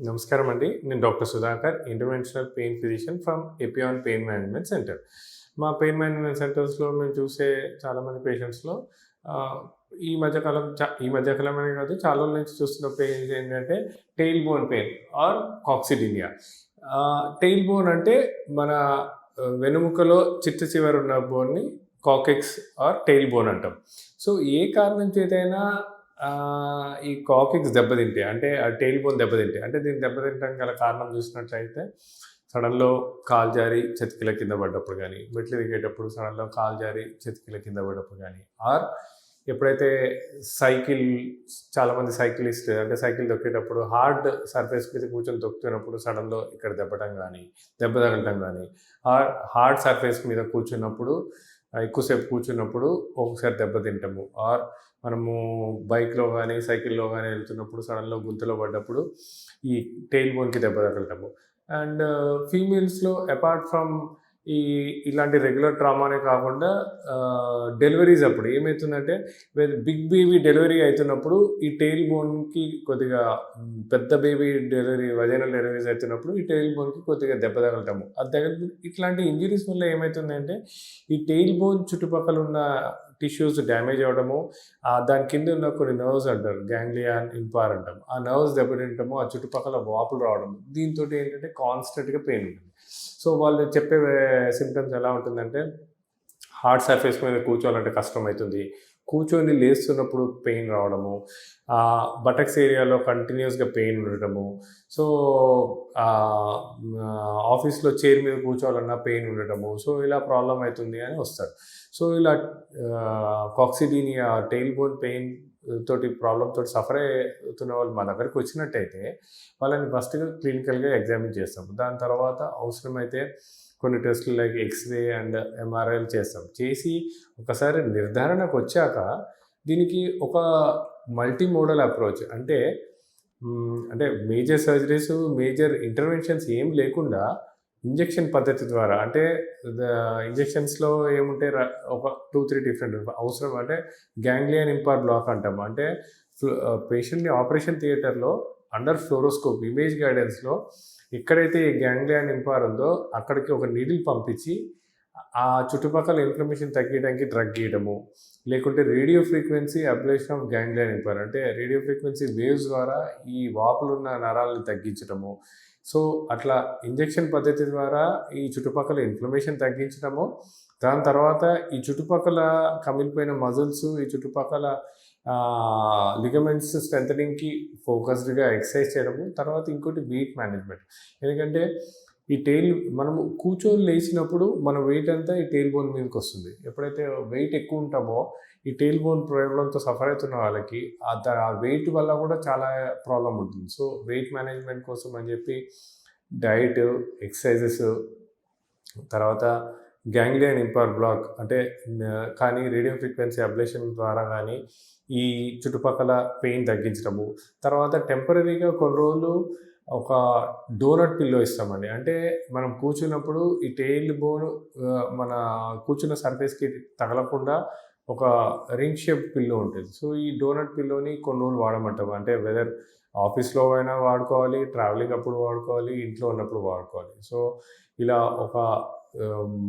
నమస్కారం అండి. నేను doctor Sudhakar, interventional pain physician from Epione pain management centre. మా పెయిన్ మేనేజ్మెంట్ సెంటర్స్‌లో మేము చూసే చాలామంది పేషెంట్స్‌లో ఆహ్, ఈ మధ్య కాలమనే కాదు, చాలా రోజుల నుంచి చూస్తున్న పెయిన్స్ ఏంటంటే tail bone pain or coccydynia. Tail bone అంటే మన వెన్నెముకలో చిట్ట చివర ఉన్న బోన్‌ని కాకెక్స్ ఆర్ టెయిల్ బోన్ అంటాం. సో, ఏ కారణం చేతైనా ఈ కాక్సిక్స్ దెబ్బతింటే, అంటే ఆ టెయిల్ బోన్ దెబ్బతింటే, అంటే దీన్ని దెబ్బతింటడానికి గల కారణం చూసినట్లయితే సడన్‌లో కాలు జారి చతికిల కింద పడ్డప్పుడు గానీ, మెట్లు దిగేటప్పుడు సడన్‌లో కాలు జారి చతికిల కింద పడ్డప్పుడు గానీ, ఆర్ ఎప్పుడైతే సైకిల్ చాలామంది సైక్లిస్ట్ అంటే సైకిల్ తొక్కేటప్పుడు హార్డ్ సర్ఫేస్ మీద కూర్చొని తొక్కుతున్నప్పుడు సడన్‌లో ఇక్కడ దెబ్బ తగలటం గానీ, ఆర్ హార్డ్ సర్ఫేస్ మీద కూర్చున్నప్పుడు ఎక్కువసేపు కూర్చున్నప్పుడు ఒకసారి దెబ్బతింటము, ఆర్ మనము బైక్‌లో గానీ, సైకిల్‌లో గానీ వెళ్తున్నప్పుడు సడన్‌గా గుంతలో పడ్డప్పుడు ఈ టెయిల్ బోన్‌కి దెబ్బ తగలటము. అండ్ ఫీమేల్స్‌లో అపార్ట్ ఫ్రమ్ ఇలాంటి రెగ్యులర్ ట్రామానే కాకుండా డెలివరీస్ అప్పుడు ఏమైతుందంటే బిగ్ బేబీ డెలివరీ అవుతున్నప్పుడు ఈ టెయిల్ బోన్‌కి కొద్దిగా పెద్ద బేబీ డెలివరీ వజైనల్ డెలివరీస్ అవుతున్నప్పుడు ఈ టెయిల్ బోన్‌కి కొద్దిగా దెబ్బ తగలటము. అది ఇట్లాంటి ఇంజరీస్ వల్ల ఏమైతుందంటే ఈ టెయిల్ బోన్ చుట్టుపక్కల ఉన్న టిష్యూస్ డ్యామేజ్ అవ్వడము, దాని కింద ఉన్న కొన్ని నర్వ్స్ అంటారు, గ్యాంగ్లియాన్ ఇంపార్ అంటాం. ఆ నర్వ్స్ దెబ్బతింటము, ఆ చుట్టుపక్కల వాపులు రావడం. దీంతోటి ఏంటంటే కాన్స్టెంట్‌గా పెయిన్ ఉంటుంది. సో, వాళ్ళు చెప్పే సింప్టమ్స్ ఎలా ఉంటుందంటే హార్డ్ సర్ఫేస్ మీద కూర్చోవాలంటే కష్టమవుతుంది. కూర్చొని లేస్తున్నప్పుడు పెయిన్ రావడము, బటక్స్ ఏరియాలో కంటిన్యూయస్‌గా పెయిన్ ఉండటము. సో, ఆఫీస్‌లో చైర్ మీద కూర్చోవాలన్నా పెయిన్ ఉండటము. సో, ఇలా ప్రాబ్లమ్ అవుతుంది అని వస్తారు. సో, ఇలా కాక్సిడీనియా టెయిల్ బోన్ పెయిన్ ప్రాబ్లమ్ తోటి సఫర్ అవుతున్న వాళ్ళు మా దగ్గరికి వచ్చినట్టయితే వాళ్ళని ఫస్ట్‌గా క్లినికల్‌గా ఎగ్జామిన్ చేస్తాం. దాని తర్వాత అవసరమైతే కొన్ని టెస్టులు లైక్ ఎక్స్‌రే అండ్ ఎంఆర్ఐలు చేస్తాం. చేసి ఒకసారి నిర్ధారణకొచ్చాక దీనికి ఒక మల్టీ మోడల్ అప్రోచ్ అంటే మేజర్ సర్జరీస్, మేజర్ ఇంటర్వెన్షన్స్ ఏం లేకుండా ఇంజెక్షన్ పద్ధతి ద్వారా, అంటే ఇంజెక్షన్స్‌లో ఏముంటాయి ఒక 2, 3 డిఫరెంట్ అవసరం. అంటే గ్యాంగ్లియన్ ఇంపార్ బ్లాక్ అంటాం. అంటే పేషెంట్‌ని ఆపరేషన్ థియేటర్‌లో అండర్ ఫ్లోరోస్కోప్ ఇమేజ్ గైడెన్స్‌లో ఎక్కడైతే ఈ గ్యాంగ్లియన్ ఇంపార్ ఉందో అక్కడికి ఒక నీడిల్ పంపించి ఆ చుట్టుపక్కల ఇన్ఫ్లమేషన్ తగ్గించడానికి డ్రగ్ గీయడము, లేకుంటే radio frequency ablation of ganglion impar, అంటే రేడియో ఫ్రీక్వెన్సీ వేవ్స్ ద్వారా ఈ వాపులున్న నరాలను తగ్గించడము. సో, అట్లా ఇంజెక్షన్ పద్ధతి ద్వారా ఈ చుట్టుపక్కల ఇన్ఫ్లమేషన్ తగ్గించడము, దాని తర్వాత ఈ చుట్టుపక్కల కమిలిపోయిన మజిల్స్, ఈ చుట్టుపక్కల లిగమెంట్స్ స్ట్రెంథనింగ్‌కి ఫోకస్డ్‌గా ఎక్సర్సైజ్ చేయడము, తర్వాత ఇంకోటి వెయిట్ మేనేజ్మెంట్. ఎందుకంటే ఈ మనము కూర్చొని లేచినప్పుడు మన వెయిట్ అంతా ఈ టెయిల్ బోన్ మీదకొస్తుంది. ఎప్పుడైతే వెయిట్ ఎక్కువ ఉంటామో ఈ టెయిల్ బోన్ ప్రాబ్లమ్‌తో సఫర్ అవుతున్న వాళ్ళకి ఆ వెయిట్ వల్ల కూడా చాలా ప్రాబ్లమ్ ఉంటుంది. సో, వెయిట్ మేనేజ్మెంట్ కోసం అని చెప్పి డైట్, ఎక్సర్సైజెస్, తర్వాత గ్యాంగ్లియన్ ఇంపార్ బ్లాక్ అంటే కానీ రేడియో ఫ్రీక్వెన్సీ అబ్లేషన్ ద్వారా కానీ ఈ చుట్టుపక్కల పెయిన్ తగ్గించడము. తర్వాత టెంపరరీగా కొన్ని రోజులు ఒక డోనట్ పిల్లో ఇస్తామండి. అంటే మనం కూర్చున్నప్పుడు ఈ టెయిల్ బోన్ మన కూర్చున్న సర్ఫేస్‌కి తగలకుండా ఒక రింగ్ షేప్ పిల్లో ఉంటుంది. సో, ఈ డోనట్ పిల్లోని కొన్ని రోజులు వాడమంటాం. అంటే వెదర్ ఆఫీస్‌లో అయినా వాడుకోవాలి, ట్రావెలింగ్ అప్పుడు వాడుకోవాలి, ఇంట్లో ఉన్నప్పుడు వాడుకోవాలి. సో, ఇలా ఒక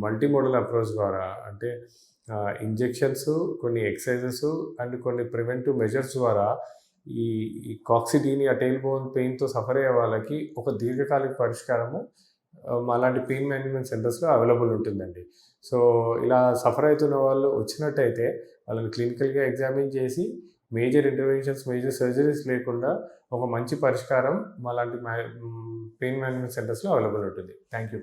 మల్టీ మోడల్ అప్రోచ్ ద్వారా, అంటే ఇంజెక్షన్స్, కొన్ని ఎక్సర్సైజెస్ అండ్ కొన్ని ప్రివెంటివ్ మెజర్స్ ద్వారా ఈ ఈ కాక్సిడీనియా టెయిల్ బోన్ పెయిన్‌తో సఫర్ అయ్యే వాళ్ళకి ఒక దీర్ఘకాలిక పరిష్కారము మాలాంటి పెయిన్ మేనేజ్మెంట్ సెంటర్స్‌లో అవైలబుల్ ఉంటుందండి. సో, ఇలా సఫర్ అవుతున్న వాళ్ళు వచ్చినట్టయితే వాళ్ళని క్లినికల్‌గా ఎగ్జామిన్ చేసి మేజర్ ఇంటర్వెన్షన్స్, మేజర్ సర్జరీస్ లేకుండా ఒక మంచి పరిష్కారం మాలాంటి పెయిన్ మేనేజ్మెంట్ సెంటర్స్‌లో అవైలబుల్ ఉంటుంది. Thank you.